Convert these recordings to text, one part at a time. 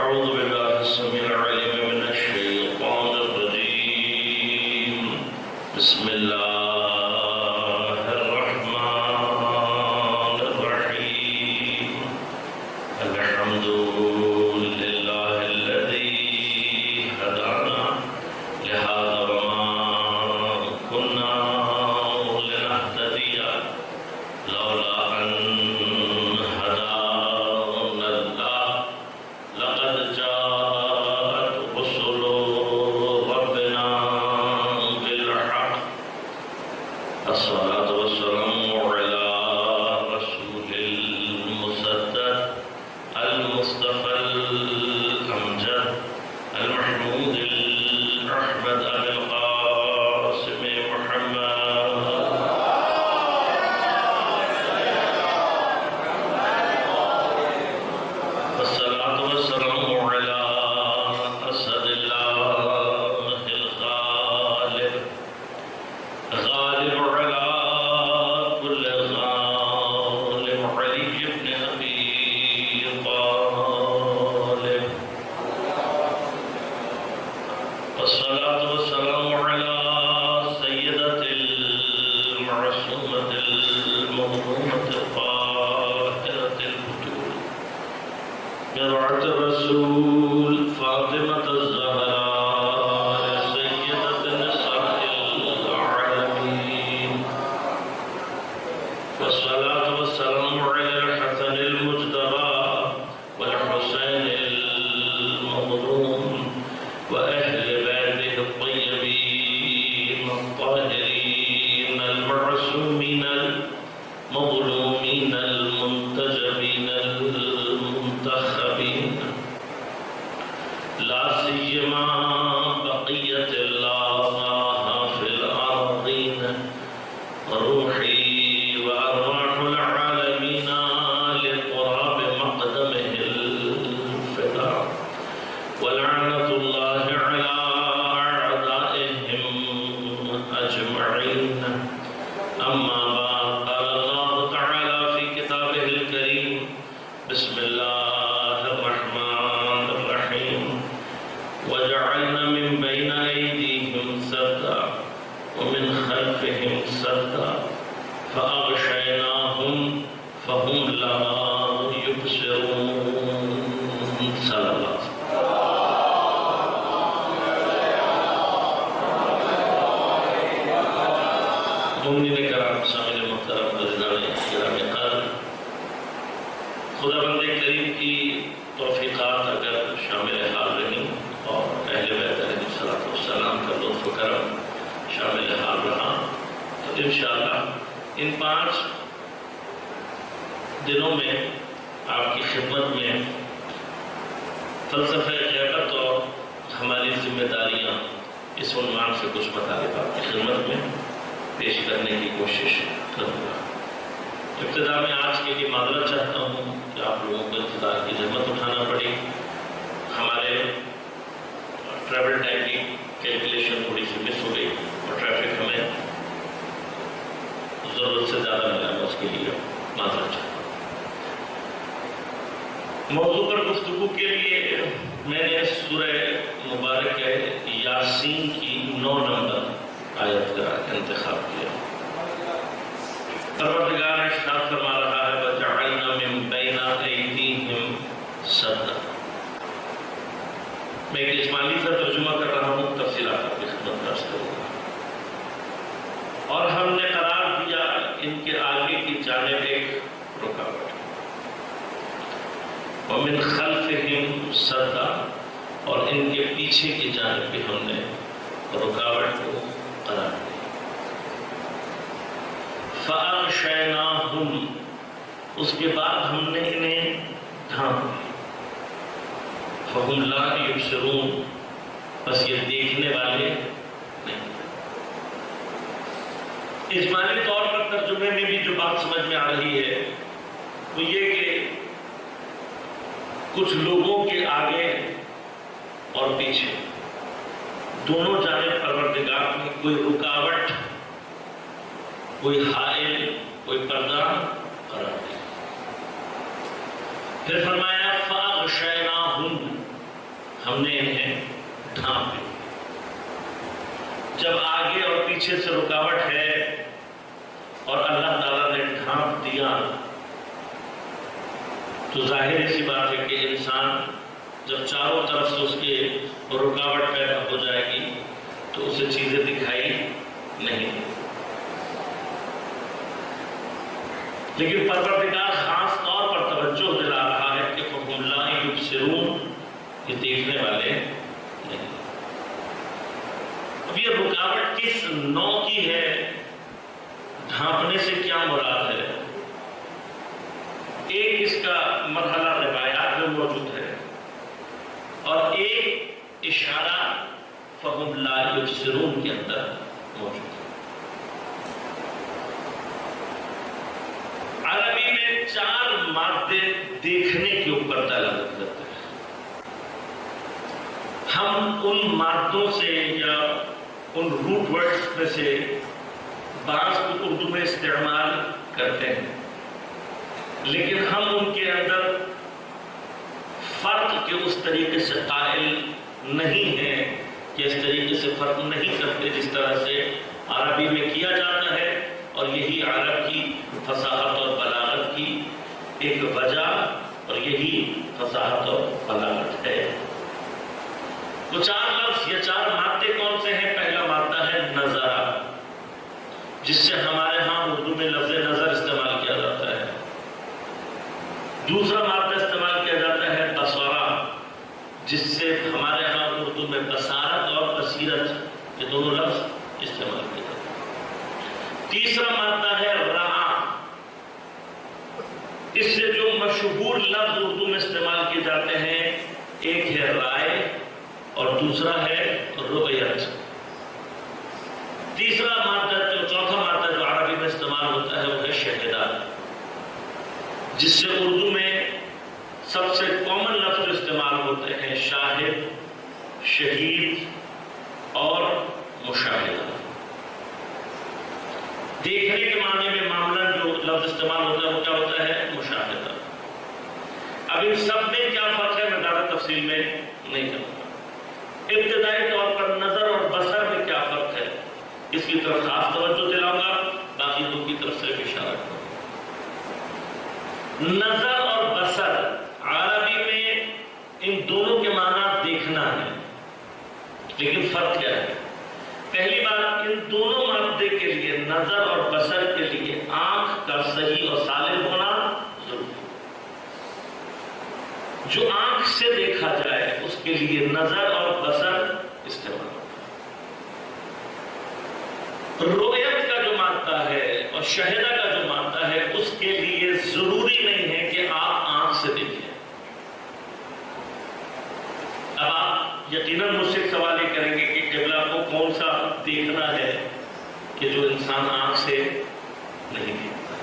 أعوذ بالله السميع العليم من الشيطان الرجيم بسم الله الرحمن الرحيم الحمد لله الذي هدانا لهذا وما كنا لنهتدي لولا أن هدانا الله لقد جاءت رسل ربنا بالحق الصلاة والسلام على رسول المسدد المصطفى الأمجد المحمود الأحمد أبي القاسم محمد والصلاة والسلام على أسد الله الغالب غالب على كل غالب علي بن أبي طالب والصلاة والسلام على سيدة المعصومة المظلومة الطاهرة البتول بضعة الرسول فاطمة الزهراء سيدة نساء العالمين والصلاة والسلام على الحسن المجتبى والحسين المظلوم وأهل بيته الطيبين الطاهرين المعصومين المظلومين المنتجبين المنتخبين لا سيما بقية الله في الأرضين روحي وأرواح العالمين لقراب مقدمه الفداء ولعنة الله على أعدائهم أجمعين أما بعد قال الله تعالى في كتابه الكريم بسم الله الرحمن الرحيم وجعلنا من بين أيديهم سدا ومن خلفهم سدا فأغشيناهم فهم لا يبصرون صلى الله مومنین کرام شامل محترم عزیزان کرام قدر خدا بند کریم کی توفیقات اگر شامل حال رہی اور اہل بیت علیہ السلام کا لطف و کرم شامل حال رہا تو انشاءاللہ ان 5 دنوں میں آپ کی خدمت میں فلسفہ غیبت اور ہماری ذمہ داریاں اس عنوان سے کچھ مطالب آپ کی خدمت میں پیش کرنے کی کوشش کروں گا۔ ابتدا میں آج کے لیے معذرت چاہتا ہوں کہ آپ لوگوں کو انتظار کی زحمت اٹھانا پڑی، ہمارے ٹریول ٹائم کی کیلکولیشن تھوڑی سی مس ہو گئی اور ٹریفک ہمیں ضرورت سے زیادہ ملا، میں اس کے لیے معذرت چاہتا ہوں۔ موضوع پر گفتگو کے لیے میں نے سورہ مبارک یاسین کی 9 نمبر آیت کا انتخاب کیا۔ پروردگار ارشاد فرما رہا ہے وَجَعَلْنَا مِن بَيْنَ أَيْدِيهِمْ سَدًّا۔ میں ایک اجمالی سے ترجمہ کر رہا ہوں، تفصیلات آپ کی خدمت میں عرض کروں گا۔ اور ہم نے قرار دیا ان کے آگے کی جانب ایک رکاوٹ، وَمِن خَلْفِهِمْ سَدًّا، اور ان کے پیچھے کی جانب بھی ہم نے رکاوٹ کو قرار دیا۔ فَأَغْشَيْنَاهُمْ، اس کے بعد ہم نے انہیں ڈھانپ لیا۔ فَهُمْ لَا يُبْصِرُونَ، بس یہ دیکھنے والے نہیں۔ اجمالی طور پر ترجمے میں بھی جو بات سمجھ میں آ رہی ہے وہ یہ کہ کچھ لوگوں کے آگے اور پیچھے دونوں جانب پروردگار کی کوئی رکاوٹ، کوئی حائل، کوئی پردہ قرار دیا۔ پھر فرمایا فَأَغْشَيْنَاهُمْ، ہم نے انہیں ڈھانپ لیا۔ جب آگے اور پیچھے سے رکاوٹ ہے اور اللہ تعالیٰ نے ڈھانپ دیا تو ظاہر سی بات ہے کہ انسان جب چاروں طرف سے اس کے رکاوٹ پیدا ہو جائے گی تو اسے چیزیں دکھائی نہیں۔ لیکن پروردگار خاص طور پر توجہ دلا رہا ہے کہ فَهُمْ لَا يُبْصِرُونَ، یہ دیکھنے والے نہیں۔ اب یہ رکاوٹ کس نوع کی ہے، ڈھانپنے سے کیا مراد ہے؟ ایک اس کا مرحلہ روایات میں موجود ہے اور ایک اشارہ فَهُمْ لَا يُبْصِرُونَ کے اندر موجود ہے۔ عربی میں 4 مادے دیکھنے کے اوپر دلالت کرتے ہیں۔ ہم ان مادوں سے یا ان روٹ ورڈز میں سے بعض کو اردو میں استعمال کرتے ہیں، لیکن ہم ان کے اندر فرق کے اس طریقے سے قائل نہیں ہیں کہ اس طریقے سے فرق نہیں کرتے جس طرح سے عربی میں کیا جاتا ہے، اور یہی عرب کی فصاحت اور بلاغت کی ایک وجہ اور یہی فصاحت اور بلاغت ہے۔ وہ 4 لفظ یا 4 مادے کون سے ہیں؟ پہلا مادہ ہے نظرہ، جس سے ہمارے ہاں اردو میں لفظ نظر استعمال کیا جاتا ہے۔ دوسرا مادہ استعمال کیا جاتا ہے بصرہ، جس سے ہمارے ہاں اردو میں بصارت اور بصیرت، یہ دونوں لفظ استعمال کیا جاتے ہیں۔ تیسرا مادہ ہے رعا، اس سے جو مشہور لفظ اردو میں استعمال کیے جاتے ہیں، ایک ہے رائے اور دوسرا ہے رؤیت۔ تیسرا مادہ چوتھا مادہ جو عربی میں استعمال ہوتا ہے وہ ہے شہدہ، جس سے اردو میں سب سے کامن لفظ استعمال ہوتے ہیں شاہد، شہید اور مشاہدہ۔ دیکھنے کے معنی میں معمولاً جو لفظ استعمال ہوتا ہے وہ کیا ہوتا ہے؟ مشاہدہ۔ اب ان سب میں کیا فرق ہے میں زیادہ تفصیل میں نہیں کروں گا۔ ابتدائی طور پر نظر اور بصر میں کیا فرق ہے اس کی طرف خاص توجہ دلاؤں گا، باقی دو کی طرف سے اشارہ کروں گا۔ نظر اور بصر عربی میں ان دونوں کے معنی دیکھنا ہے، لیکن فرق کیا ہے؟ پہلی بات، ان دونوں مادے کے لیے نظر اور بصر کے لیے آنکھ کا صحیح اور سالم ہونا ضروری ہے۔ جو آنکھ سے دیکھا جائے اس کے لیے نظر اور بصر استعمال ہوتا ہے۔ رؤیت کا جو مادہ ہے اور شہدہ کا جو مادہ ہے اس کے لیے ضروری نہیں ہے کہ آپ آنکھ سے دیکھیں۔ اب آپ یقیناً مجھ سے سوال یہ کریں گے کہ قبلہ کو کون سا دیکھنا ہے کہ جو انسان آنکھ سے نہیں دیکھتا؟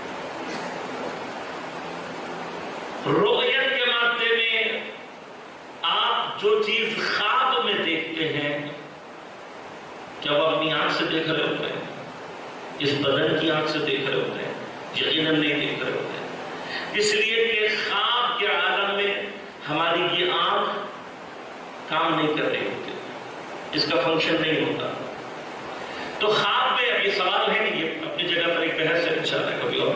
رؤیت کے مادے میں آپ جو چیز خواب میں دیکھتے ہیں کیا وہ اپنی آنکھ سے دیکھ رہے ہوتے ہیں؟ اس بدن کی آنکھ سے دیکھ رہے ہوتے ہیں؟ یقیناً نہیں دیکھ رہے ہوتے ہیں، اس لیے کہ خواب کے عالم میں ہماری یہ آنکھ کام نہیں کر رہی ہوتی، اس کا فنکشن نہیں ہوتا۔ تو خواب میں اب یہ سوال ہے نہیں، یہ اپنی جگہ پر ایک بحث ہے، انشاءاللہ کبھی اور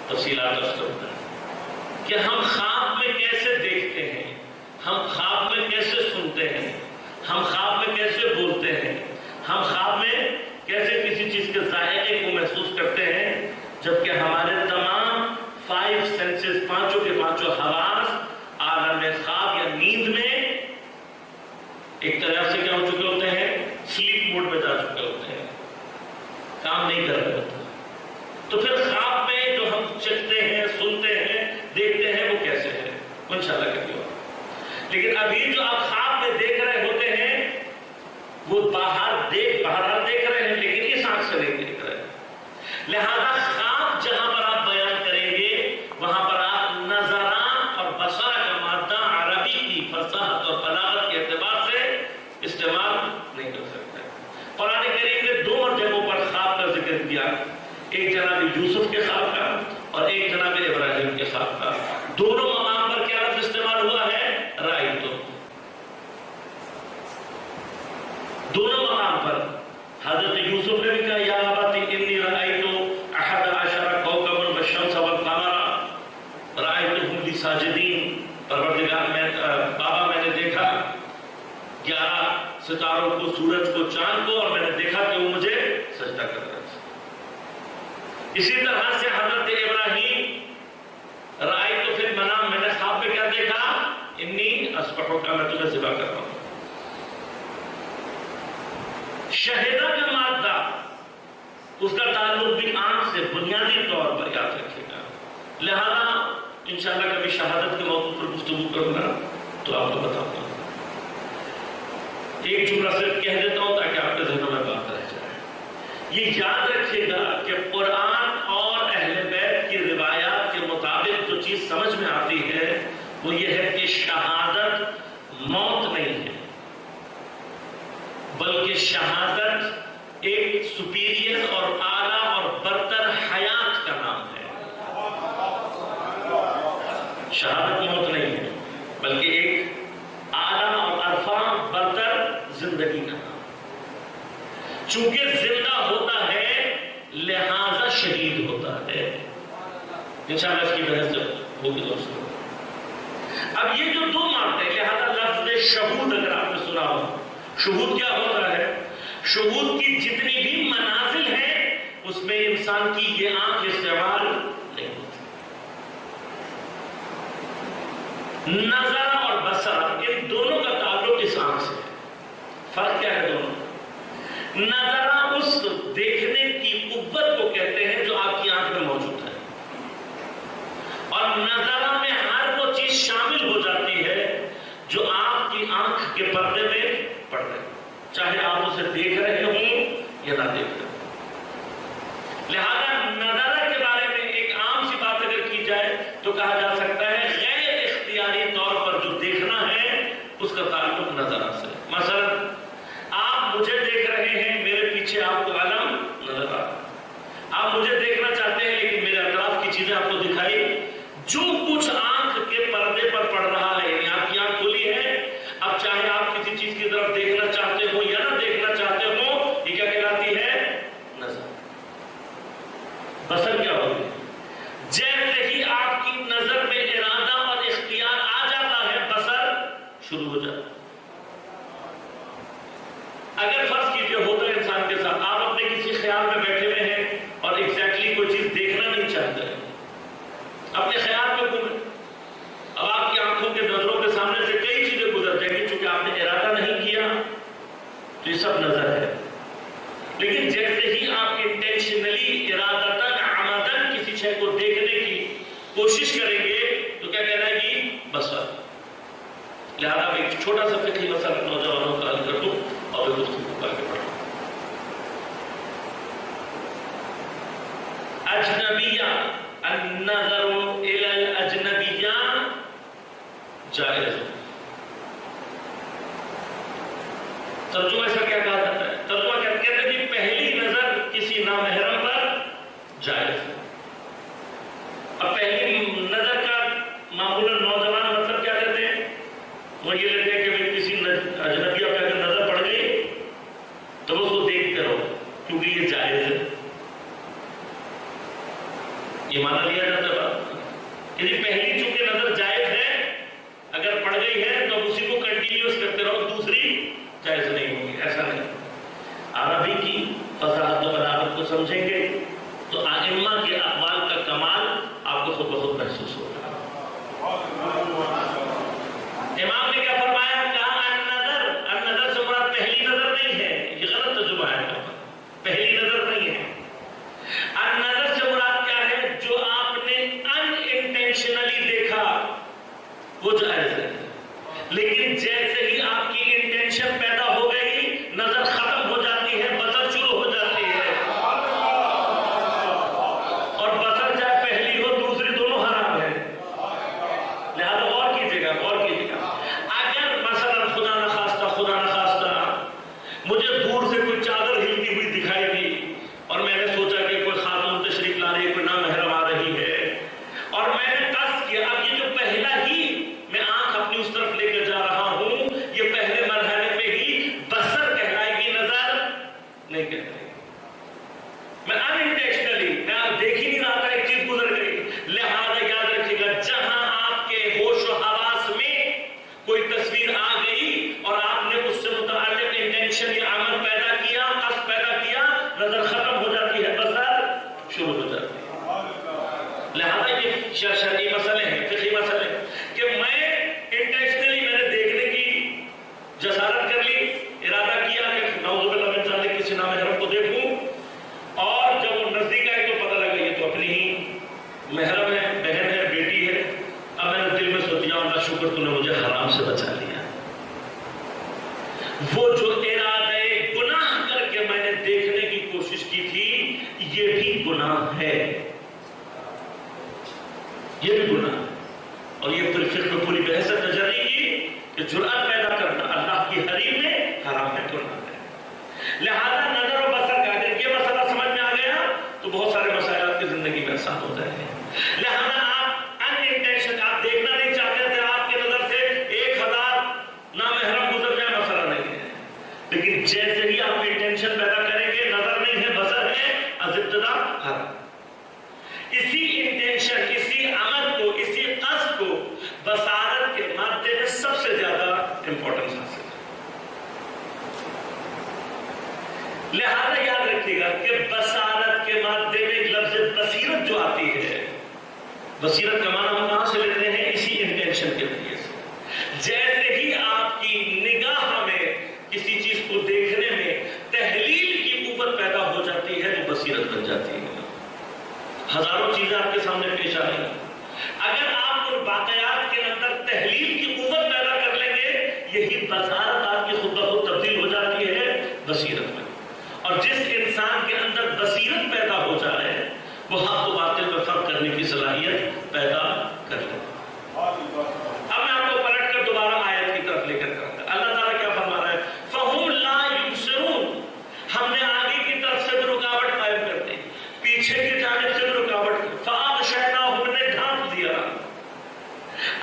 تفصیلات اس کرتے ہیں کہ ہم خواب میں کیسے دیکھتے ہیں، ہم خواب میں کیسے سنتے ہیں، ہم خواب میں کیسے بولتے ہیں، ہم خواب میں کیسے کسی چیز کے ذائقے کو محسوس کرتے ہیں، جبکہ ہمارے تمام 5 سینسز، پانچوں کے پانچوں حواس عالم خواب یا نیند میں ایک طرح سے کیا ہو چکے ہوتے ہیں؟ سلیپ موڈ میں جا چکے ہوتے ہیں، کام نہیں کر رہے ہوتے۔ تو پھر خواب میں جو ہم چکھتے ہیں، سنتے ہیں، دیکھتے ہیں وہ کیسے ہے؟ انشاءاللہ کبھی اور۔ لیکن ابھی جو آپ خواب میں دیکھ رہے ہوتے ہیں وہ باہر دیکھ رہے ہیں، لیکن اس آنکھ سے نہیں دیکھ رہے۔ لہذا خواب جہاں پر آپ بیان کریں گے وہاں پر آپ نظران اور بصر کا مادہ عربی کی فصاحت اور بلاغت کے اعتبار سے استعمال نہیں کر سکتے۔ قرآن کریم نے 2 جگہوں پر خواب کا ذکر کیا، ایک جناب یوسف کے خواب کا اور ایک جناب ابراہیم کے خواب کا۔ دونوں مقام پر کیا لفظ استعمال ہوا ہے؟ رأیتو۔ دونوں مقام پر حضرت یوسف نے بھی کہا یا ابتی انی رأیت احد عشر کوکبا والشمس والقمر رأیتهم لی ساجدین، پروردگار بابا میں نے دیکھا 11 ستاروں کو، سورج کو، چاند کو، اور میں نے دیکھا کہ وہ مجھے سجدہ کر رہے تھے۔ اسی طرح سے حضرت ابراہیم رأیت فی المنام، میں نے خواب میں کیا دیکھا؟ انی اذبحک، میں تمہیں ذبح کر رہا ہوں۔ شہدہ کا مادہ اس کا تعلق بھی آنکھ سے بنیادی طور پر یاد رکھے گا، لہذا انشاءاللہ کبھی شہادت کے موضوع پر گفتگو کروں گا تو آپ کو بتاؤں گا۔ ایک جملہ صرف کہہ دیتا ہوں تاکہ آپ کے ذہنوں میں بات رہ جائے۔ یہ یاد رکھے گا کہ قرآن اور اہل بیت کی روایات کے مطابق جو چیز سمجھ میں آتی ہے وہ یہ ہے کہ شہادت موت نہیں ہے، بلکہ شہادت ایک سپیریئر اور اعلیٰ اور برتر حیات کا نام ہے۔ شہادت موت نہیں ہے بلکہ ایک اعلیٰ اور عرفاں برتر زندگی کا نام۔ چونکہ زندہ ہوتا ہے لہذا شہید ہوتا ہے، انشاءاللہ اس کی بحث جب ہوگی دوستوں۔ اب یہ جو دو معنی ہیں، لہذا لفظ شہود اگر آپ نے سنا ہو، شہود کیا ہوتا ہے؟ شہود کی جتنی بھی منازل ہیں اس میں انسان کی یہ آنکھ استعمال نہیں ہوتی۔ نظر اور بصر ان دونوں کا تعلق اس آنکھ سے ہے۔ فرق کیا ہے دونوں؟ نظر اس دیکھنے کی قوت کو کہتے ہیں جو آپ کی آنکھ میں موجود ہے، اور نظر میں ہر وہ چیز شامل ہو جاتی ہے جو آپ کی آنکھ کے پردے میں پڑ رہے، چاہے آپ اسے دیکھ رہے ہوں یا نہ دیکھ رہے ہوں۔ لہذا نظر کے بارے میں ایک عام سی بات اگر کی جائے تو کہا جا سکتا ہے غیر اختیاری طور پر جو دیکھنا ہے اس کا تعلق نظر سے۔ مثلا آپ مجھے دیکھ رہے ہیں، میرے پیچھے آپ کو علم نظر آ رہا ہے، آپ مجھے دیکھنا چاہتے ہیں لیکن میرے اطراف کی چیزیں آپ کو دکھائی، جو کچھ آنکھ کے پردے پر پڑ رہا ہے، یعنی آپ کی آنکھ کھلی ہے، اب چاہے آپ کسی چیز کی طرف دیکھنا چاہتے ہو یا نہ دیکھنا چاہتے ہو، یہ کیا کہلاتی ہے؟ نظر۔ بصر کیا ہوتی ہے؟ جیسے ہی آپ کی نظر میں ارادہ اور اختیار آ جاتا ہے بصر شروع ہو جاتا ہے۔ اگر فرض کیجئے ہوتا ہے انسان کے ساتھ، آپ اپنے کسی خیال میں بیٹھے ہوئے ہیں اور ایگزیکٹلی کوئی چیز دیکھنا نہیں چاہتے ہیں، اپنے خیال میں گم، اب آپ کی آنکھوں کے نظروں کے سامنے سے کئی چیزیں گزر جائیں گی، چونکہ آپ نے ارادہ نہیں کیا تو یہ سب نظر ہے۔ لیکن جیسے ہی آپ انٹینشنلی ارادتاً عمدن کسی شے کو دیکھنے کی کوشش کریں گے تو کیا کہنا ہے گی؟ بصر۔ لہذا میں ایک چھوٹا سا فقہی مسئلہ نوجوانوں کا حل کر دوں اور میں گفتگو کر کے پڑھوں۔ اجنبیہ، النظر الی الاجنبیہ جائز۔ ترجمہ اس کا کیا کہا جاتا ہے؟ ترجمہ کہتے ہیں کہ پہلی نظر کسی نامحرم پر جائز ہے۔ اب پہلی نظر کا معمولاً نوجوان مطلب کیا لیتے ہیں؟ وہ یہ لیتے ہیں کہ کسی اجنبیہ پہ اگر نظر پڑ گئی تو اس کو دیکھتے رہو کیونکہ یہ جائز ہے۔ یہ مانا لیا جاتا ہے بات، یعنی پہلی چونکہ نظر جائز ہے، اگر پڑ گئی ہے تو اسی کو کنٹینیوس کرتے رہو، دوسری جائز نہیں ہوگی، ایسا نہیں۔ عربی کی فصاحت و بلاغت کو سمجھیں گے تو ائمہ کے اقوال کا کمال آپ کو خود بخود محسوس ہوگا۔ امام نے کیا فرمایا؟ کہا النظر سے مراد پہلی نظر نہیں ہے، یہ غلط ترجمہ ہے، پہلی نظر نہیں ہے۔ النظر سے مراد کیا ہے؟ جو آپ نے ان انٹینشنلی دیکھا وہ جائز ہے، لیکن جیسے ہی آپ کی انٹینشن پیدا ہو گئی نظر ختم ہو جاتی ہے، بصر شروع ہو جاتی ہے، اور بصر چاہے پہلی ہو دوسری دونوں حرام ہے۔ لہذا غور کیجیے گا، غور کیجیے گا۔ اگر مثلا خدا نخواستہ مجھے دور سے کوئی چادر ہلتی ہوئی دکھائی دی اور میں نے سوچا کہ کوئی خاتون تشریف لا رہی ہے، کوئی نامحرم آ رہی ہے، اور میں نے قصد کیا، اب یہ جو پہلا ہی میں آنکھ اپنی اس طرف لے کر جا رہا ہوں، یہ پہلے مرحلے میں ہی انٹینشن یا عمل پیدا کیا، قصد پیدا کیا، نظر ختم ہو جاتی ہے، بصر شروع ہو جاتی ہے۔ لہذا یہ شرعی مسئلے ہیں، فقہی مسئلے ہیں کہ میں انٹینشنلی میں نے دیکھنے کی جسارت کر لی، ارادہ کیا کہ نعوذ باللہ من ذالک کسی نامحرم کو دیکھوں، اور جب وہ نزدیک آئی تو پتہ لگا یہ تو اپنی ہی محرم ہے، بہن ہے، بیٹی ہے۔ اب میں نے دل میں سوچ لیا اللہ شکر تو نے مجھے حرام سے بچا لیا۔ وہ جو ارادہ گناہ کر کے میں نے دیکھنے کی کوشش کی تھی، یہ بھی گناہ ہے، یہ بھی گناہ ہے۔ اور یہ پھر فقہ میں پوری بحث تجری کی کہ جرأت پیدا کرنا اللہ کی حریم میں حرام ہے، گناہ ہے۔ لہذا نظر و بصر کا اگر یہ مسئلہ سمجھ میں آ گیا تو بہت سارے مسائل آپ کی زندگی میں آسان ہو جائیں گے۔ لہذا آپ ان انٹینشن آپ دیکھنا نہیں چاہتے تھے، آپ کی نظر سے 1000 نامحرم گزر جائے، مسئلہ نہیں ہے، لیکن جیسے ہی آپ انٹینشن پیدا کریں گے، نظر نہیں ہے، بصر ہے، از ابتدا حرام۔ اسی انٹینشن، اسی عمل کو، اسی قصد کو بصارت کے مادے میں سب سے زیادہ امپورٹنس حاصل ہے۔ لہذا یاد رکھیے گا کہ بصارت کے مادے میں ایک لفظ بصیرت جو آتی ہے، بصیرت کا معنی ہم کہاں سے لیتے ہیں؟ اسی انٹینشن کے ذریعے سے۔ جیسے ہی آپ کی نگاہ میں کسی چیز کو دیکھنے میں تحلیل کی قوت پیدا ہو جاتی ہے، وہ بصیرت بن جاتی ہے۔ ہزاروں چیزیں آپ کے سامنے پیش آ رہی ہیں، اگر آپ ان واقعات کے اندر تحلیل کی قوت پیدا کر لیں گے، یہی بصارت آپ کی خود بخود تبدیل ہو جاتی ہے بصیرت میں۔ اور جس انسان کے اندر بصیرت پیدا ہو جائے، وہ حق و باطل میں فرق کرنے کی صلاحیت پیدا کر لے۔ اب میں آپ کو پلٹ کر دوبارہ آیت کی طرف لے کر جاؤں گا۔ اللہ تعالیٰ کیا فرما رہا ہے؟ فَهُمْ لَا يُبْصِرُونَ، ہم نے آگے کی طرف سے بھی رکاوٹ قائم کر دی، پیچھے کی جانب سے بھی رکاوٹ، فَأَغْشَيْنَاهُمْ نے ڈھانپ دیا۔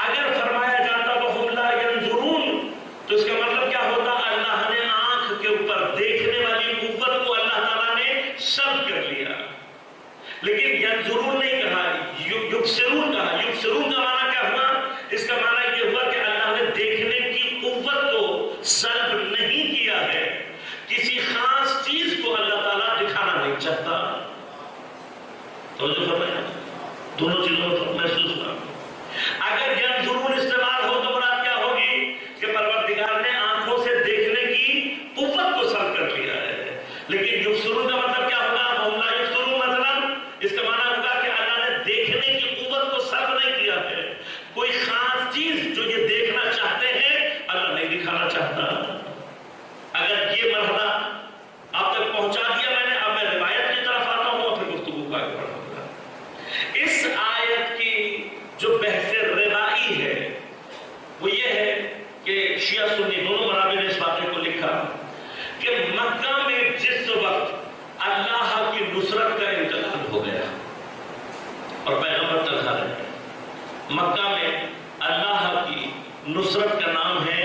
اگر فرمایا جاتا وَهُمْ لَا يَنظُرُونَ تو اس کا مطلب کیا ہوتا؟ اللہ نے آنکھ کے اوپر دیکھنے والی قوت کو اللہ تعالیٰ نے سلب کر لیا، لیکن ینظرون نہیں کہا، یبصرون کہا۔ یبصرون کا معنی کیا ہوا؟ اس کا معنی یہ ہوا کہ اللہ نے دیکھنے کی قوت کو سلب نہیں کیا ہے، کسی خاص چیز کو اللہ تعالیٰ دکھانا نہیں چاہتا۔ تو جو فرمایا دونوں چیزوں میں محسوس ہوا۔ اگر ینظرون استعمال ہو تو مراد کیا ہوگی کہ پروردگار نے آنکھوں سے دیکھنے کی قوت کو سلب کر لیا ہے، لیکن یبصرون کا مطلب کیا ہوگا؟ ہم لا یبصرون، مثلا اس کا معنی ہوگا کہ اللہ نے دیکھنے کی قوت کو سلب نہیں کیا ہے، کوئی خاص چیز جو یہ دیکھنا چاہتے ہیں اللہ نہیں دکھانا چاہتا۔ اگر یہ مرحلہ آپ تک پہنچا دیا میں نے، اب میں روایت کی طرف آتا ہوں اور پھر گفتگو کا آگے بڑھاؤں گا۔ اس آیت کی جو بحث روایی ہے وہ یہ ہے کہ شیعہ سنی دونوں مراجع نے اس واقعے کو لکھا کہ مکہ میں جس وقت اللہ کی نصرت کا انتقال ہو گیا اور پیغمبر تنہا رہے، مکہ میں اللہ کی نصرت کا نام ہے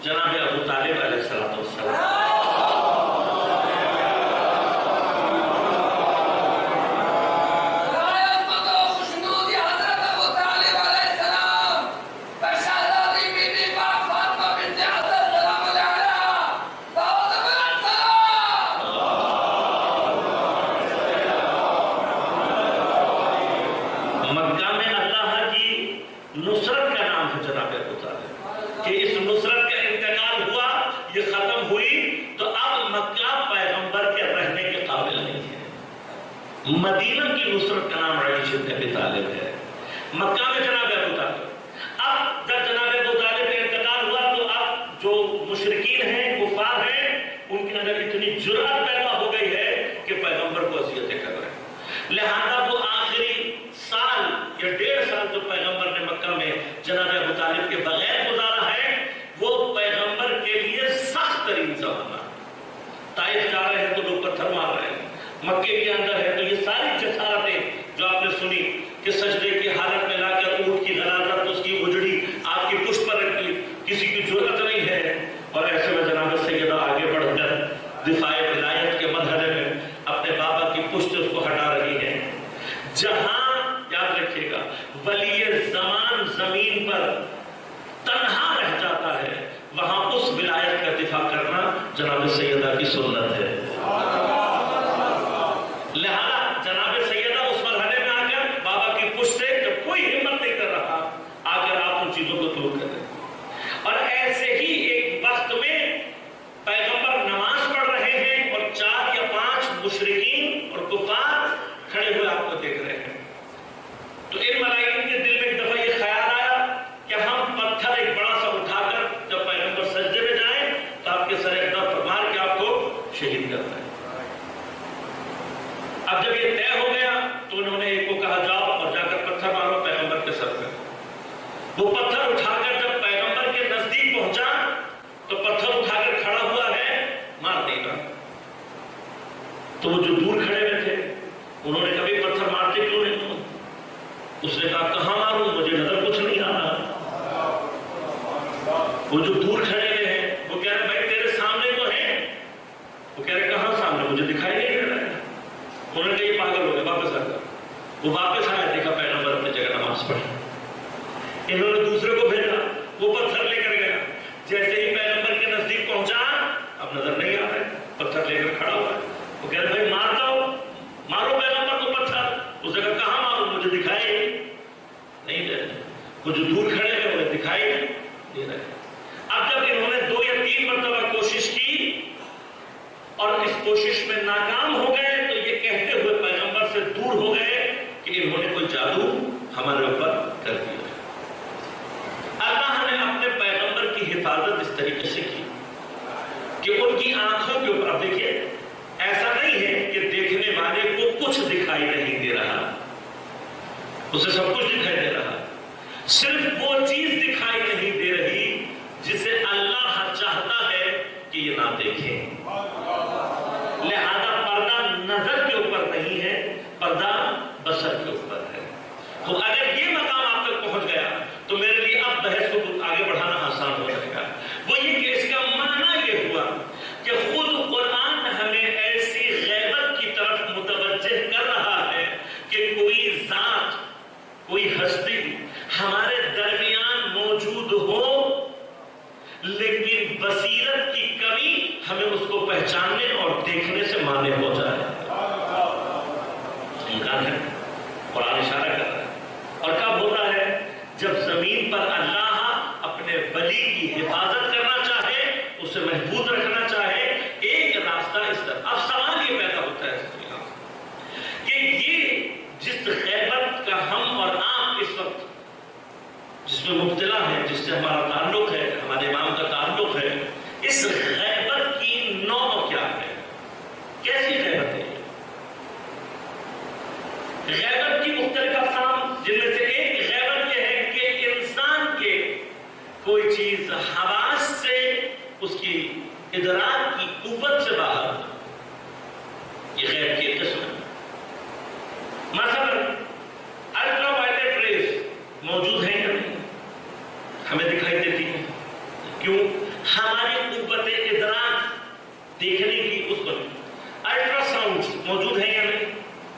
جناب ابو طالب علیہ السلام۔ نصرت کا نام ہے جناب ابو طالب، کہ اس نصرت کا انتقال ہوا، یہ ختم ہوئی، تو اب مکہ پیغمبر کے رہنے کے قابل نہیں ہے۔ مدینہ کی نصرت کا نام عیش بن ابی طالب ہے، مکہ میں جناب ابو طالب۔ اب جب جناب ابو طالب کا انتقال ہوا تو اب جو مشرکین ہیں، کفار ہیں، ان کے اندر اتنی جرأت پیدا ہو گئی ہے کہ پیغمبر کو اذیتیں کر رہے ہیں۔ لہذا وہ آخری سال یا 1.5 سال جو پیغمبر نے مکہ میں جناب ابو طالب کے بغیر گزارا ہے، وہ پیغمبر کے لیے سخت ترین زمانہ۔ طائف جا رہے ہیں تو لوگ پتھر مار رہے ہیں، مکے کے اندر ہے تو یہ ساری جسارتیں جو آپ نے سنی کہ سجدے کی حالت میں لا کر اونٹ کی غلاظت، اس کی اجڑی آپ کی پشت پر رکھ لی، کسی کی جرأت نہیں ہے، اور ایسے میں جناب سیدہ آگے بڑھ کر دفاع ولایت کے مرحلے میں اپنے بابا کی پشت اس کو ہٹا رہی ہے۔ جہاں یاد رکھیے گا ولی زمان زمین پر تنہا رہ جاتا ہے، وہاں اس ولایت کا دفاع کرنا جناب جناب سیدہ کی سنت ہے. لہذا جناب سیدہ اس مرحلے میں آ کر بابا کی پشت سے جب کوئی ہمت نہیں کر رہا آ کر آپ ان چیزوں کو دور کر دیں. اور ایسے ہی ایک وقت میں پیغمبر نماز پڑھ رہے ہیں اور 4 یا 5 مشرکین اور کفار کھڑے ہوئے آپ کو دیکھ رہے ہیں. تو ان ملائکین کے دل میں ایک دفعہ یہ خیال آیا کہ ہم پتھر ایک بڑا سا اٹھا کر جب پیغمبر سجدے میں جائیں تو آپ کے سر اقدام پر مار کے آپ کو شہید کرتا ہے. اب جب یہ طے ہو گیا تو انہوں نے ایک کو کہا جاؤ اور جا کر پتھر مارو پیغمبر کے سر پہ. وہ پتھر اٹھا کر جب پیغمبر کے نزدیک پہنچا تو پتھر اٹھا کر کھڑا ہوا ہے مار دے گا. تو وہ جو دور کھڑے ہوئے تھے انہوں نے کبھی پتھر مارتے کیوں نہیں ہو؟ اس نے کہا کہاں ماروں مجھے نظر کچھ نہیں آ رہا. وہ جو دور کھڑے ہوئے ہیں وہ کہہ رہے بھائی تیرے سامنے تو ہیں. وہ کہہ رہے کہاں سامنے مجھے دکھائی نہیں دے رہا ہے. انہوں نے کہا یہ پاگل ہو گئے واپس آ کر. وہ واپس آیا دیکھا پیغمبر اپنی جگہ نماز پڑھی. انہوں نے دوسرے کو بھیجا وہ پتھر لے کر گیا. جیسے ہی پیغمبر کے نزدیک پہنچا اب نظر نہیں آ رہا ہے پتھر لے کر کھڑا ہوا ہے. وہ کہہ رہے بھائی مارتا ہو مارو پیغمبر کو پتھر. اس جگہ کہاں مارو مجھے دکھائی نہیں دے رہے. وہ جو دور کھڑے ہیں انہیں دکھائی دے رہے. اب جب انہوں نے 2 یا 3 مرتبہ کوشش کی اور اس کوشش میں ناکام ہو گئے تو یہ کہتے ہوئے پیغمبر سے دور ہو گئے کہ انہوں نے کوئی جادو ہمارے اوپر کر دیا. اللہ نے اپنے پیغمبر کی حفاظت اس طریقے سے کی کہ ان کی آنکھوں کے اوپر. اب دیکھیے ایسا نہیں ہے کہ دیکھنے والے کو کچھ دکھائی نہیں دے رہا, اسے سب کچھ دکھائی دے رہا. صرف وہ چیز دکھائی نہیں دے رہی جسے اللہ چاہتا ہے کہ یہ نہ دیکھیں. لہذا پردہ نظر کے اوپر نہیں ہے, پردہ بصر کے اوپر ہے. تو اگر یہ مقام آپ تک پہنچ گیا تو میرے لیے اب بحث کو آگے بڑھانا آسان ہو جائے گا. وہ یہ کہ اس کا معنی یہ ہوا کہ خود قرآن ہمیں ایسی غیبت کی طرف متوجہ کر رہا ہے کہ کوئی ذات کوئی ہستی ہمارے درمیان موجود ہو لیکن بصیرت کی کمی ہمیں اس کو پہچاننے اور دیکھنے سے مانع ہو جائے. امکان ہے. قرآن اشارہ کر رہا ہے. اور کب ہوتا ہے جب زمین پر اللہ اپنے ولی کی حفاظت کرنا چاہے, اسے محفوظ رکھنا چاہے. ایک راستہ اس طرح. اب سوال یہ پیدا ہوتا ہے کہ یہ جس غیبت کا ہم اور آپ اس وقت جس میں مبتلا ہے, جس سے ہمارا تعلق ہے, ہمارے امام کا تعلق ہے, اس غیبت کی نوع کیا ہے؟ کیسی غیبت ہے؟ غیبت کی مختلف اقسام, جن میں سے ایک غیبت یہ ہے کہ انسان کے کوئی چیز حواس سے اس کی ادراک کی قوت سے باہر, یہ غیب کی ایک قسم ہے. مثلا الٹرا وائلیٹ ریز موجود ہیں یا نہیں؟ ہمیں دکھائی دیتی ہیں. کیوں؟ ہماری قوت ادراک دیکھنے کی اس پر. الٹرا ساؤنڈ موجود ہیں یا نہیں؟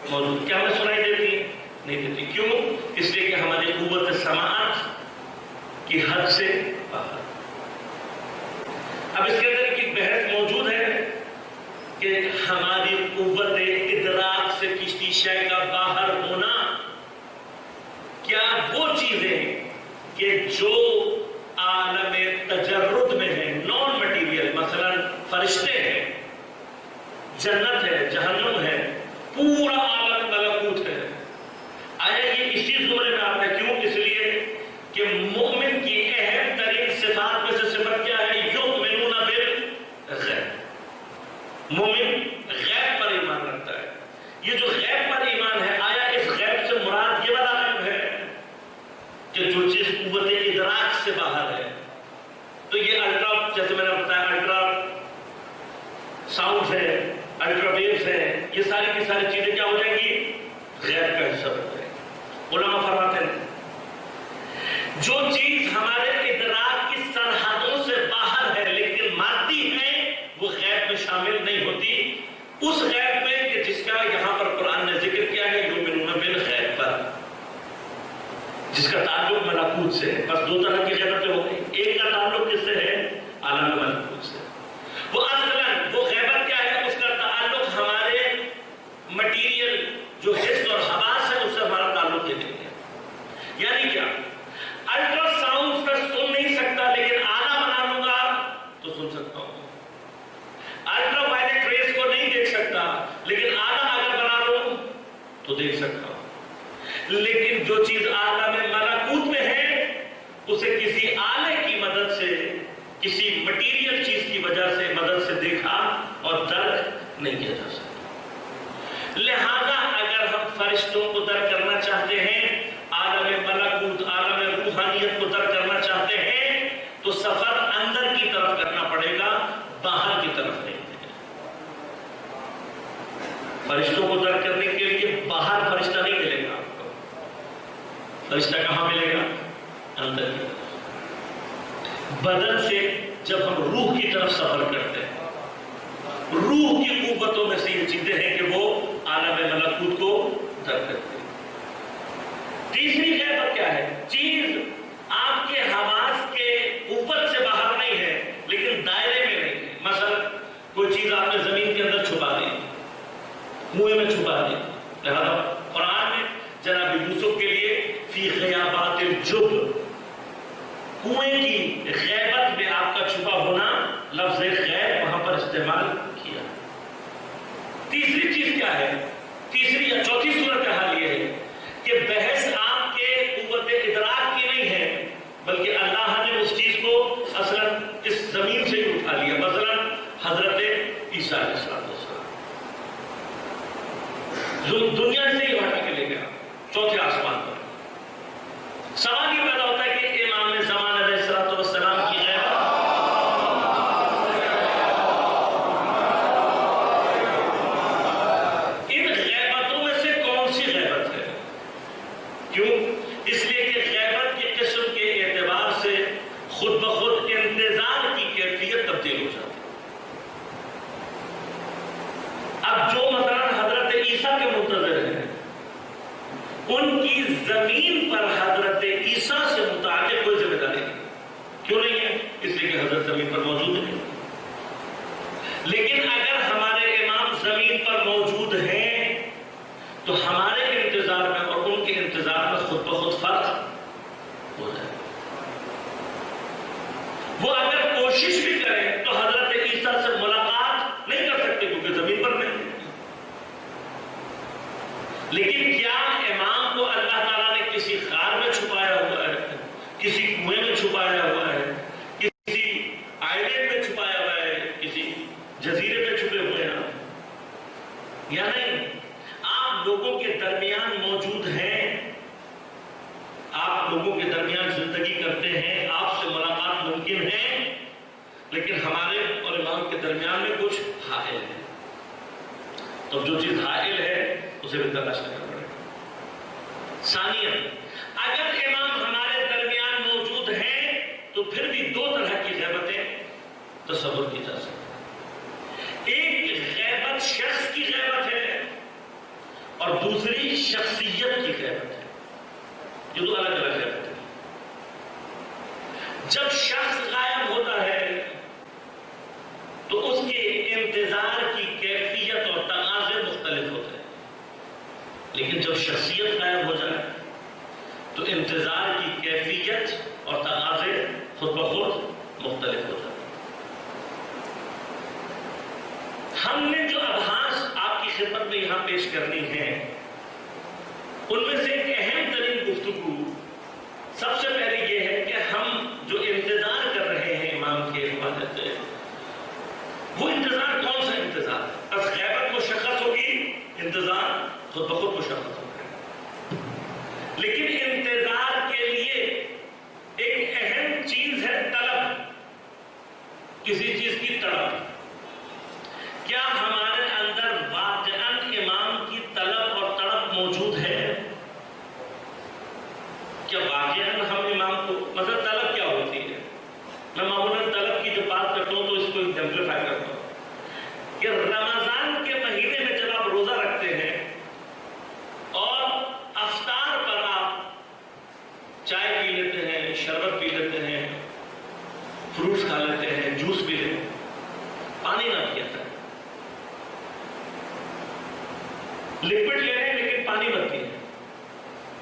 موجود. کیا ہمیں سنائی دیتی ہے؟ نہیں دیتی. کیوں؟ اس لیے کہ ہماری قوت سماعت کی حد سے باہر. اب اس کے اندر ایک بحث موجود ہے کہ ہماری قوت ادراک سے کسی شے کا باہر ہونا کیا وہ چیزیں کہ جو عالم تجرد میں ہے, نان مٹیریل, مثلا فرشتے ہیں, جنت ہے, جہنم ہے, پورا عالم ملکوت ہے, آیا یہ اسی زمرے میں آتا ہے؟ کیوں؟ اس لیے کہ مومن کی اہم ترین صفات میں سے صفت کیا ہے؟ یؤمنون بالغیب. مومن غیب پر ایمان رکھتا ہے. یہ جو غیب پر ایمان ہے, آیا اس غیب سے مراد یہ والا غیب ہے کہ جو چیز قوت ادراک سے باہر ہے؟ تو یہ الٹرا, جیسے میں نے بتایا, الٹرا ساؤنڈ ہے, الٹرا ویوز ہے, یہ ساری کی ساری چیزیں کیا ہو جائیں گی؟ غیب کا حصہ بن جائیں گی. علماء فرماتے ہیں جو چیز ہمارے ادراک کی سرحدوں سے باہر ہے لیکن مادی ہے, وہ غیب میں شامل نہیں ہوتی. اس غیب میں کہ جس کا یہاں پر قرآن نے ذکر کیا ہے, یؤمنون بالغیب پر, جس کا تعلق ملکوت سے ہے. بس 2 طرح کی غیبتیں ہو گئی. ایک کا تعلق کس سے ہے؟ عالم ملکوت سے. وہ اصلاً مٹیریل چیز کی وجہ سے مدد سے دیکھا اور درک نہیں کیا جا سکتا۔ لہذا اگر ہم فرشتوں کو درک کرنا چاہتے ہیں، عالم ملکوت، عالم روحانیت کو درک کرنا چاہتے ہیں، تو سفر اندر کی طرف کرنا پڑے گا، باہر کی طرف نہیں۔ فرشتوں کو درک کرنے کے لیے باہر فرشتہ نہیں ملے گا آپ کو۔ فرشتہ کہاں ملے گا؟ اندر کی طرف۔ بدن سے جب ہم روح کی طرف سفر کرتے ہیں، روح کی قوتوں میں سے یہ چیزیں ہیں کہ وہ عالم ملکوت کو درک کرتے ہیں۔ تیسری غیبت کیا ہے؟ چیز آپ کے حواس کے قوت سے باہر نہیں ہے لیکن دائرے میں نہیں ہے۔ مثلا کوئی چیز آپ نے زمین کے اندر چھپا دی، کنویں میں چھپا دی، لہذا قرآن میں جناب یوسف کے لیے فی غیابات الجب، کنویں کی غیبت میں آپ کا چھپا ہونا، لفظ غیب وہاں پر استعمال کیا۔ تیسری چیز کیا ہے؟ تیسری یا چوتھی صورتحال یہ ہے کہ بحث آپ کے قوت ادراک کی نہیں ہے بلکہ اللہ نے اس چیز کو اصلا اس زمین سے ہی اٹھا لیا۔ مثلا حضرت عیسیٰ علیہ السلام جو دنیا سے ہی اٹھا کے لے گیا چوتھے آسمان پر۔ سوال یہ پیدا ہوتا ہے کہ امام زمان علیہ السلام کی غیبت، ان غیبتوں میں سے کون سی غیبت ہے؟ کیوں؟ اس لیے کہ غیبت کی قسم کے اعتبار سے خود بخود انتظار کی کیفیت تبدیل ہو جاتی ہے۔ اب جو مثلا حضرت عیسیٰ کے منتظر ہیں، ان کی زمین پر حضرت عیسیٰ سے متعلق کوئی ذمہ داری نہیں۔ کیوں نہیں ہے؟ اس لیے کہ حضرت زمین پر موجود نہیں۔ لیکن اگر ہمارے امام زمین پر موجود ہیں تو ہمارے انتظار میں اور ان کے انتظار میں خود بخود فرق ہو جائے۔ وہ اگر کوشش بھی کریں تو حضرت عیسیٰ سے ملاقات نہیں کر سکتے کیونکہ زمین پر نہیں۔ لیکن کیا امام کو اللہ تعالیٰ نے کسی غار میں چھپایا ہوا ہے، کسی کنویں میں چھپایا ہوا ہے، کسی آئلینڈ میں چھپایا ہوا ہے، کسی جزیرے میں چھپے ہوئے ہیں یا نہیں؟ آپ لوگوں کے درمیان موجود ہیں، آپ لوگوں کے درمیان زندگی کرتے ہیں، آپ سے ملاقات ممکن ہے، لیکن ہمارے اور امام کے درمیان میں کچھ حائل ہے۔ تو جو چیز حائل ہے اسے بھی تلاش کرنا پڑے گا۔ ثانیاً، اگر امام ہمارے درمیان موجود ہیں تو پھر بھی دو طرح کی غیبتیں تصور کی جا سکتی۔ ایک غیبت شخص کی غیبت ہے اور دوسری شخصیت کی غیبت ہے۔ یہ دو الگ الگ غیبت ہے۔ جب شخص غائب ہوتا ہے تو اس کے انتظار کی کیفیت اور تقاضے مختلف ہوتے ہیں، لیکن جب شخصیت غائب ہو جائے تو انتظار کی کیفیت اور تقاضے خود بخود مختلف ہو جاتے ہیں۔ ہم نے جو ابحاث آپ کی خدمت میں یہاں پیش کرنی ہے ان میں سے ایک اہم ترین گفتگو سب سے پہلے یہ ہے کہ ہم جو انتظار کر رہے ہیں امام کے حوالے سے، وہ انتظار کون سا انتظار ہے؟ بس غیبت مشخص ہوگی، انتظار خود بخود مشخص ہوگا، لیکن انتظار کے لیے ایک اہم چیز ہے طلب، کسی چیز کی طلب۔ کیا ہمارے اندر واقعاً امام کی طلب اور تڑپ موجود ہے؟ کیا واقعاً ہم امام کو مثلا طلب کیا ہوتی ہے؟ میں معمولاً طلب کی جو بات کرتا ہوں تو اس کو ایگزمپلیفائی کرتا ہوں کہ رمضان کے مہینے میں جب آپ روزہ رکھتے ہیں اور افطار پر آپ چائے پی لیتے ہیں، شربت پی لیتے ہیں، فروٹس کھا لیتے ہیں، جوس پی لیتے ہیں، پانی نہ پیا تھا، لکوڈ لے رہے ہیں لیکن پانی مت پیے،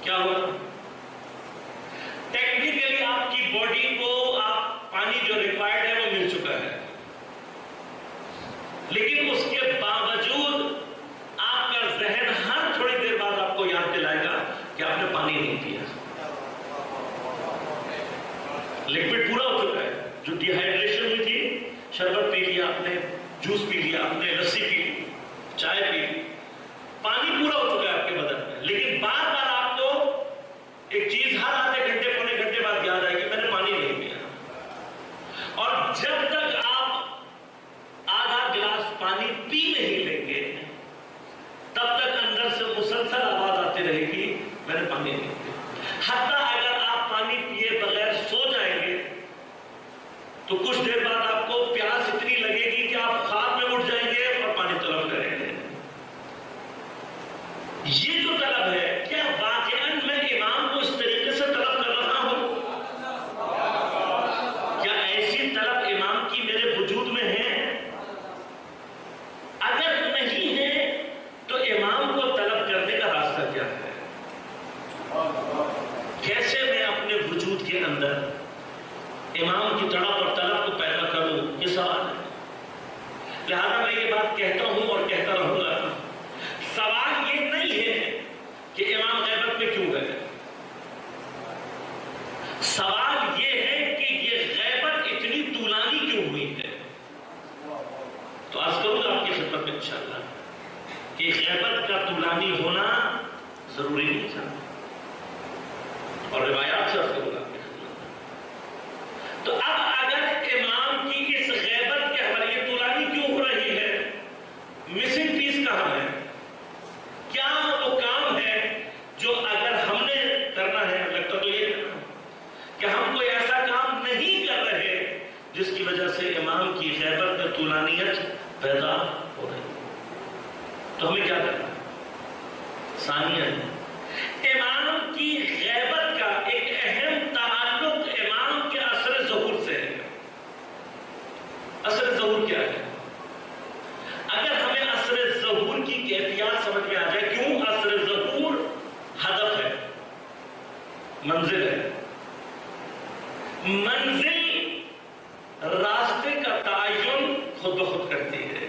کیا ہوگا؟ ٹیکنیکلی آپ کی باڈی کو آپ پانی جو ریکوائرڈ ہے وہ مل چکا ہے، لیکن اس کے باوجود آپ کا ذہن ہر تھوڑی دیر بعد آپ کو یاد دلائے گا کہ آپ نے پانی نہیں پیا، لکوڈ پورا ہو چکا ہے، جو ڈی ہائیڈریشن ہوئی تھی شربت پی لیا آپ نے، جوس پی لیا آپ نے، لسی پی لی، چائے پی لی، پانی پورا ہو چکا ہے آپ کے بدن میں، لیکن بار بار آپ کو ایک چیز ہر آدھے گھنٹے پونے گھنٹے بعد یاد آئے گی میں نے پانی نہیں پیا. اور جب تک آپ آدھا گلاس پانی پی نہیں لیں گے تب تک اندر سے مسلسل آواز آتی رہے گی میں نے پانی نہیں پیا. حتیٰ اگر آپ پانی پیے بغیر سو جائیں گے تو کچھ دیر بعد آپ کو پیاس اتنی لگے گی کہ آپ خواب میں اٹھ جائیں گے اور پانی طلب کریں گے. یہ جو طلب ہے کیا واقعاً میں امام کو اس طریقے سے طلب کر رہا ہوں؟ کیا ایسی طلب امام کی میرے وجود میں ہے؟ اگر نہیں ہے تو امام کو طلب کرنے کا راستہ کیا ہے؟ کیسے میں اپنے وجود کے اندر امام کی تڑپ اور طلب کو پیدا کروں؟ یہ سوال ہے. لہذا میں یہ بات کہتا ہوں اور کہتا رہوں گا. سوال یہ نہیں ہے کہ امام غیبت میں کیوں گئے، سوال یہ ہے کہ یہ غیبت اتنی طولانی کیوں ہوئی ہے. تو عرض کروں گا آپ کی خدمت میں انشاءاللہ کہ غیبت کا طولانی ہونا ضروری نہیں تھا، اور روایات سے عرض کروں گا آپ کی خدمت میں. تو اب اگر امام کی اس غیبت کے حوالے یہ طولانی کیوں ہو رہی ہے، مسنگ پیس کہاں ہے؟ کیا وہ کام ہے جو اگر ہم نے کرنا ہے، لگتا تو یہ کرنا کہ ہم کوئی ایسا کام نہیں کر رہے جس کی وجہ سے امام کی غیبت میں طولانیت پیدا ہو رہی، تو ہمیں کیا کرنا؟ ثانیہ امام کی غیبت کا ایک اہم تعلق امام کے اثر ظہور سے ہے. اثر ظہور کیا ہے؟ اگر ہمیں اثر ظہور کی کیفیات سمجھ میں آ جائے، کیوں اثر ظہور ہدف ہے، منزل ہے. منزل راستے کا تعین خود بخود کرتی ہے،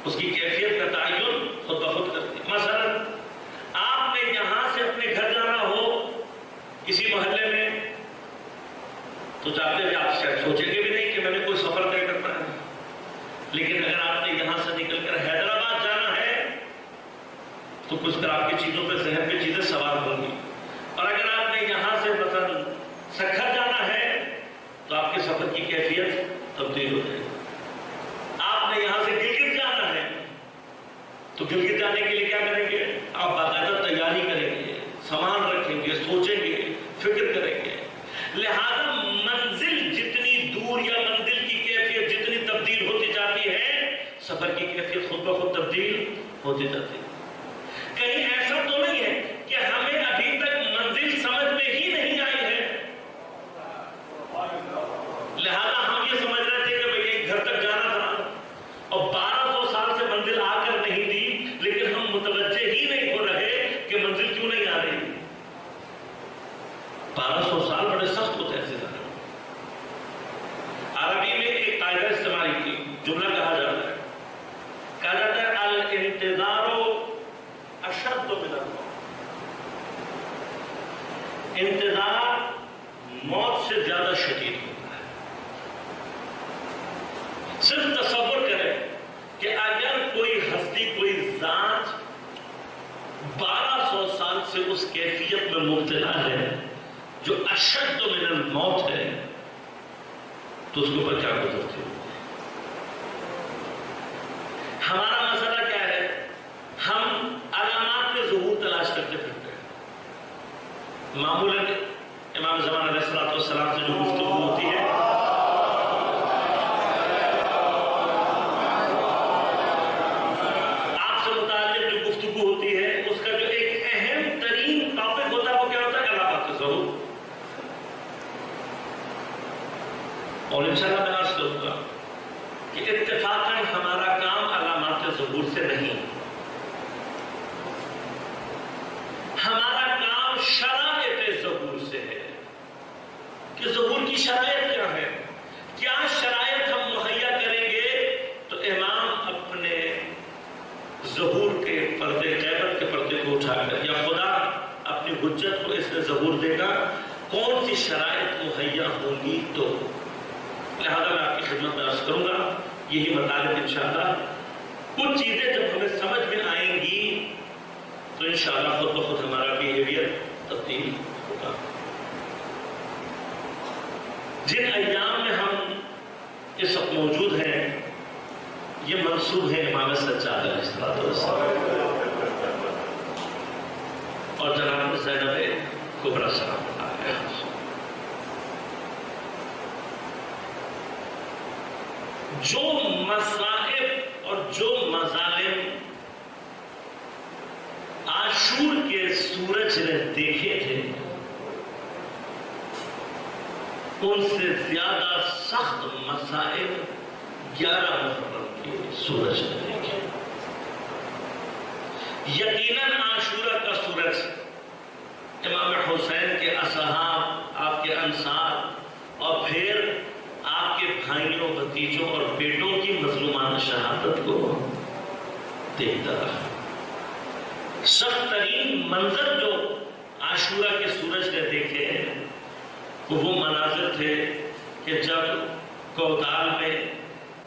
اس کی کیفیت کا تعین خود بخود کرتی ہے. مثلا آپ نے یہاں سے اپنے گھر جانا ہو کسی محلے میں تو چاہتے ہوئے آپ شاید سوچیں گے بھی نہیں کہ میں نے کوئی سفر طے کرنا ہے، لیکن اگر آپ نے یہاں سے نکل کر حیدرآباد جانا ہے تو کچھ طرح آپ کی چیزوں پہ ذہن پہ چیزیں سوار ہوں گی. اور اگر آپ نے یہاں سے مثلا سکھر جانا ہے تو آپ کے سفر کی کیفیت تبدیل ہو جائے گی. آپ نے یہاں سے گلگت جانا ہے تو گلگت جانے کے لیے کیا کریں گے؟ آپ باقاعدہ تیاری کریں گے، سامان رکھیں گے، سوچیں گے، فکر کریں گے. لہذا منزل جتنی دور یا منزل کی کیفیت جتنی تبدیل ہوتی جاتی ہے، سفر کی کیفیت خود بخود تبدیل ہوتی جاتی ہے. کہیں ایسا تو نہیں ہے کہ ہمیں ابھی تک منزل سمجھ میں ہی نہیں آئی ہے، لہذا ہم یہ سمجھ رہے تھے کہ بھئی گھر تک جانا تھا اور 1200 سال سے منزل آ کر نہیں دی، لیکن ہم متوجہ ہی نہیں ہو رہے کہ منزل کیوں نہیں آ رہی. 1200 سال بڑے سخت ہوتے ہیں. عربی میں ایک قاعدہ استعمال کی جملہ کہا جاتا ہے، کہا جاتا ہے الانتظار اشد من الموت. انتظار موت سے زیادہ شدید ہوتا ہے. صرف تصور کریں کہ اگر کوئی ہستی، کوئی ذات 1200 سال سے اس کیفیت میں مبتلا ہے جو اشد من الموت ہے تو اس کے اوپر کیا گزرتی ہوگی. ہمارا مسئلہ کیا ہے؟ ہم علامات ظہور تلاش کرتے پھرتے ہیں. معمولاً امام زمان علیہ السلام سے جو گفتگو ہوتی ہے آپ سے متعلق جو گفتگو ہوتی ہے اس کا جو ایک اہم ترین ٹاپک ہوتا ہے وہ کیا ہوتا ہے؟ علامات ظہور. اور انشاءاللہ میں عرض کروں گا کہ اتفاقاً ہمارا کام علامات ظہور سے نہیں، ہمارا کام شرائط ظہور سے ہے. کہ ظہور کی شرائط کیا ہے؟ کیا شرائط ہم مہیا کریں گے تو امام اپنے ظہور کے پردے، غیبت کے پردے کو اٹھا کر، یا خدا اپنی حجت کو اس میں ظہور دے گا، کون سی شرائط مہیا ہوں گی. تو لہذا میں آپ کی خدمت میں عرض کروں گا یہی مطالب انشاءاللہ کچھ چیزیں جب ہمیں سمجھ میں آئیں گی تو انشاءاللہ خود بخود ہمارا بیہیویئر تبدیل ہوگا. جن ایام میں ہم اس وقت موجود ہیں یہ منسوب ہے امام سجاد علیہ السلام اور جناب زینب کبریٰ سلام علیہ. جو مصائب اور جو مظالم عاشور کے سورج نے دیکھے تھے ان سے زیادہ سخت مصائب 11 محرم کے سورج نے دیکھے. یقیناً عاشورہ کا سورج امام حسین کے اصحاب آپ کے انصار اور پھر آپ کے بھائیوں بھتیجوں اور بیٹوں کی مظلومانہ شہادت کو دیکھتا رہا. سخت ترین منظر جو عاشورہ کے سورج نے دیکھے وہ مناظر تھے کہ جب کوتال میں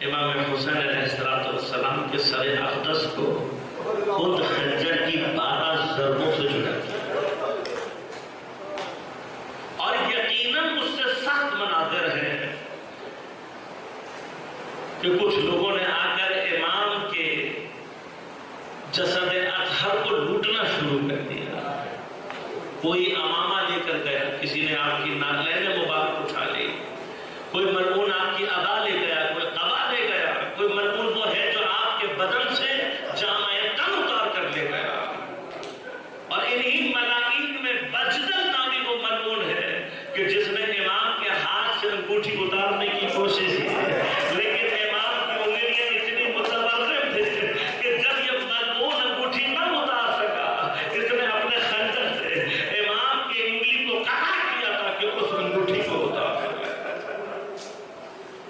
امام حسین علیہ السلام کے سر اقدس کو خود خنجر کی 12 ضربوں سے جڑا کیا. اور یقیناً اس سے سخت مناظر ہے کہ کچھ لوگوں نے آ کر امام کے جسد اطہر کو لوٹنا شروع کر دیا. کوئی امامہ لے کر گیا, کسی نے آپ کی نالین مبارک اٹھا لی, کوئی ملعون آپ کی عبا لے گیا, کوئی قبا لے گیا, کوئی ملعون وہ ہے جو آپ کے بدن سے جامع تن اتار کر لے گیا. اور انہی ملائین میں بجدل نامی وہ ملعون ہے کہ جس نے امام کے ہاتھ سے انگوٹھی اتارنے کی کوشش کی, لیکن امام کی انگلیاں اتنی متورم تھے کہ جب یہ ملعون انگوٹھی نہ اتار سکا, اس نے اپنے خنجر سے امام کی انگلی کو قطع کیا تھا کہ اس انگوٹھی کو اتار سکے.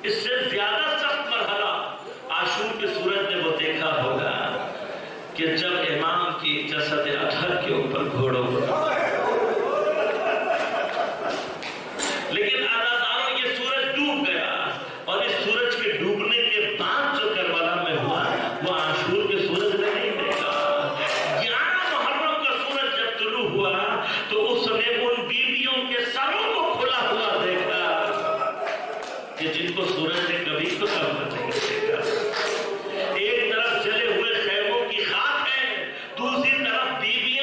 اس سے زیادہ سخت مرحلہ عاشور کے سورج نے وہ دیکھا ہوگا کہ جب امام کی جسد اطہر کے اوپر گھوڑوں کو. لیکن عزاداروں یہ سورج ڈوب گیا, اور اس سورج کے ڈوبنے کے بعد جو کربلا میں ہوا وہ عاشور کے سورج نے نہیں دیکھا. 11 محرم کا سورج جب طلوع ہوا تو اس نے ان بیویوں کے سروں کو کھلا ہوا دیکھا کہ جن کو سورج نے کبھی کچھ نہیں دیکھا. ایک طرف جلے ہوئے خیموں کی خاک ہے, دوسری طرف بیوی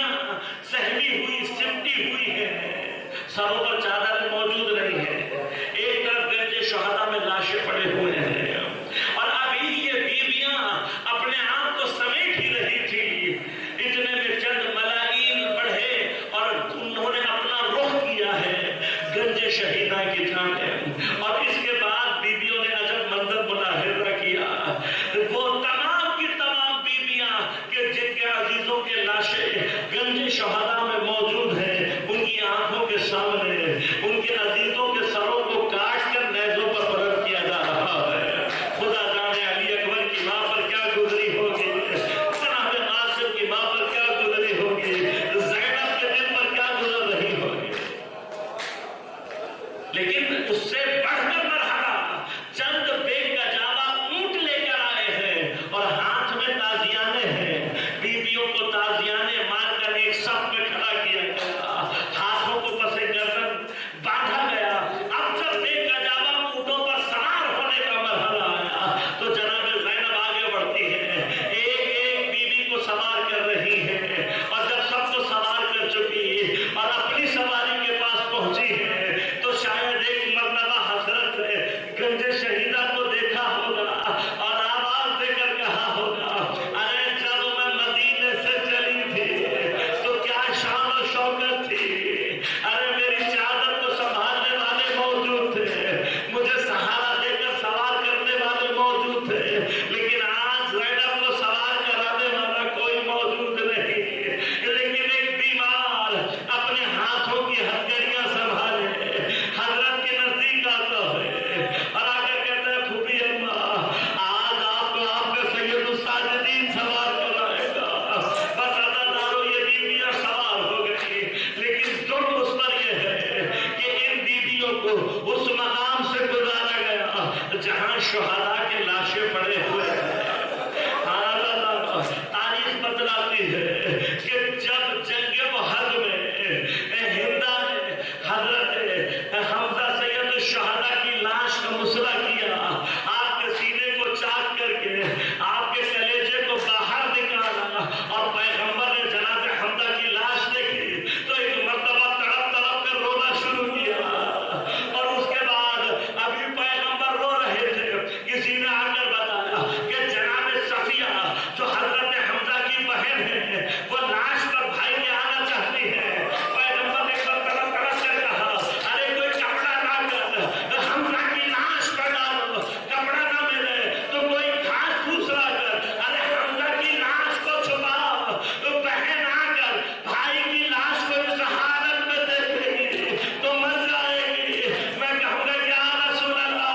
کسی نے آ کر بتایا کہ جناب صفیہ جو حضرت حمزہ کی بہن ہے وہ لاش پر بھائی کے آنا چاہتی ہے. پیغمبر نے طرف سے کہا ارے کوئی کپڑا لا کر حمزہ کی لاش پر ڈالو. کپڑا نہ ملے تو کوئی گھاس پھوس لا کر ارے حمزہ کی لاش کو چھپاؤ. بہن آ کر بھائی کی لاش کو اس حالت میں دیکھے گی تو مر جائے گی. میں کہوں گا یا رسول اللہ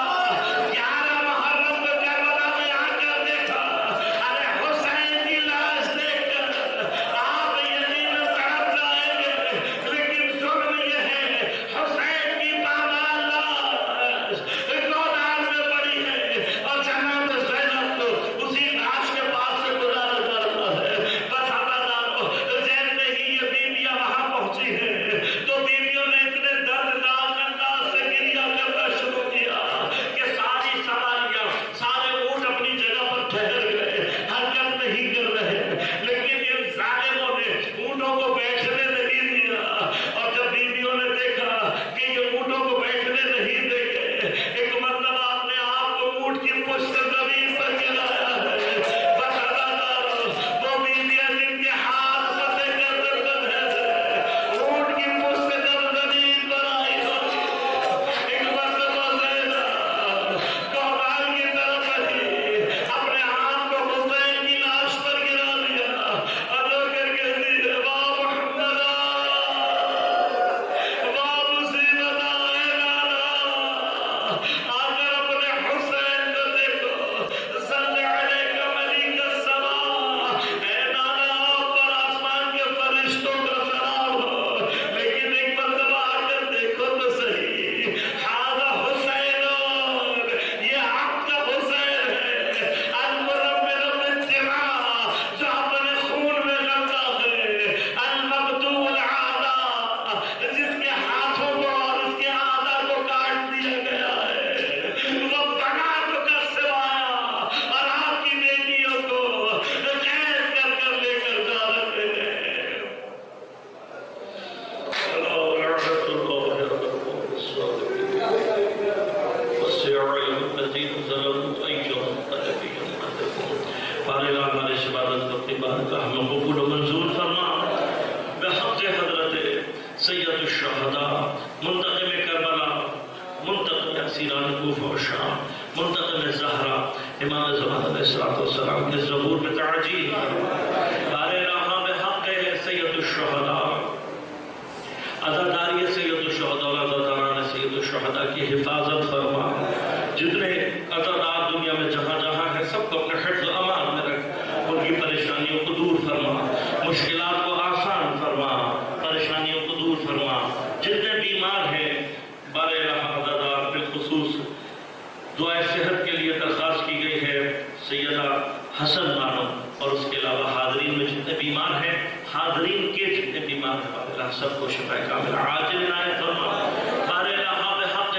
11 محرم کو کربلا میں آ کر دیکھا ارے حسین کی لاش دیکھ کر آپ یقیناً تڑپ جائیں گے. لیکن ظلم یہ ہے حسین کی پامال لاش گودال میں پڑی ہے اور جناب زینب کو اسی لاش کے پاس سے گزارا جاتا ہے. بس خبردارو جیسے ہی یہ بیویاں وہاں پہنچی ہیں تو بیویوں نے اتنے دردناک انداز سے گریہ کرنا شروع کیا کہ ساری سواریاں سارے اونٹ اپنی جگہ پر ٹھہر گئے حرکت نہیں کر رہے. لیکن ان ظالموں نے اونٹوں کو بیٹھنے نہیں دیا اور جب بیویوں نے دیکھا کہ یہ اونٹوں کو بیٹھنے نہیں دیں گے ایک مرتبہ اپنے آپ کو اونٹ کی پشت زمین پر گرایا ہے. بس خبردارو وہ بیویاں جن کے ہاتھ پتے گردن بندھے تھے اونٹ کی پشت جب زمین پر آئی ہوگی ایک مرتبہ زینب گودال کی طرف آئی اپنے ہاتھ کو حسین کی لاش پر گرا دیا اور رو کر کہتی ہے واہ محمد واہ مصیبت آئے لالا آ کر اپنے حسین کو دیکھو. صلی علیہ ملیک السماء اے لالا آپ پر آسمان کے فرشتوں کا سلام ہو. لیکن ایک مرتبہ آ کر دیکھو تو صحیح ہذا حسین یہ آپ کا حسین ہے المنور بالدماء جو اپنے خون میں غرقہ ہے المقتول الاعضاء جس کے ہاتھوں کو اور اس کے اعضاء کو کاٹ دیا گیا ہے. وہ بنات کا سوایا اور آپ کی بیٹیوں کو قید کر لے کر جا رہے ہیں. لعنت اللہ علی القوم الصادقین وسع الذین ظلموا ایہم قلب ينقلبون. پارے ہمارے عبادت کو بارگاہ میں قبول و منظور فرما بحق حضرت سید الشہداء منتقم کربلا منتقم اسیران کوفہ و شام منتقم زہرا امام زمان علیہ السلام کے ظہور میں تعجیل پارے رہا بحق سید الشہداء عزاداری سید الشہداء اور عزاداران سید الشہداء کی حفاظت فرما. جتنے عزادار دنیا میں جہاں جہاں ہیں سب کو اپنے حفظ و امان میں رکھ. ان کی پریشانیوں کو دور فرما مشکلات کو آسان فرما پریشانیوں کو دور فرما. جتنے بیمار ہیں بارے عزادار بالخصوص دعائے صحت کے لیے درخواست کی گئی ہے. سیدہ حسن بانو اور اس کے علاوہ حاضرین میں جتنے بیمار ہیں حاضرین کے جتنے بیمار ہیں اللہ سب کو شفا کامل عاجل عنایت فرما. بارے بحق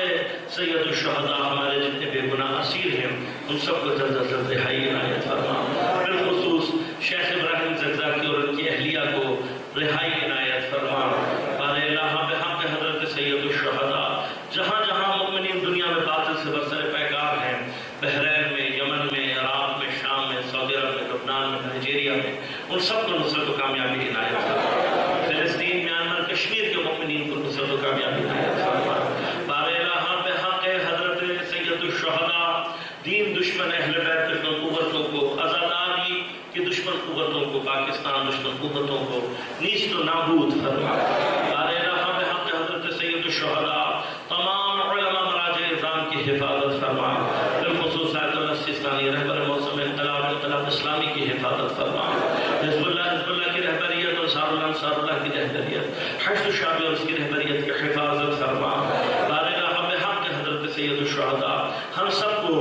سید الشہداء ہمارے جتنے بے گناہ اسیر ہیں ان سب کو جلد از جلد رہائی عنایت فرما. بالخصوص شیخ ابراہیم زکزاکی اور ان کی اہلیہ کو رہائی عنایت فرما. بارے بحق حضرت سید الشہداء جہاں جہاں مؤمنین دنیا میں باطل سے برسر پیکار ہیں بحرین میں یمن میں عراق میں شام میں سعودی عرب میں لبنان میں نائجیریا میں ان سب کو نصرت و کامیابی عنایت فرما. فلسطین میانمار کشمیر کے مؤمنین کو نصرت و کامیابی عنایت فرما. بارے بحق حضرت سید الشہداء دین دشمن اہل بیت دشمن قوتوں کو عزاداری کی دشمن قوتوں کو پاکستان دشمن قوتوں کو نیست و نابود فرما. بارے بحق حضرت سید الشہداء تمام علماء مراجع اعظام کی حفاظت فرما. بالخصوص آیت اللہ سیستانی رہبر موسم انقلاب اسلامی کی حفاظت فرما. حزب اللہ کی رہبریت اور انصار اللہ کی رہبریت حشد الشعبی اور اس کی رہبریت کی حفاظت فرما. بارے بحق حضرت سید الشہداء ہم سب کو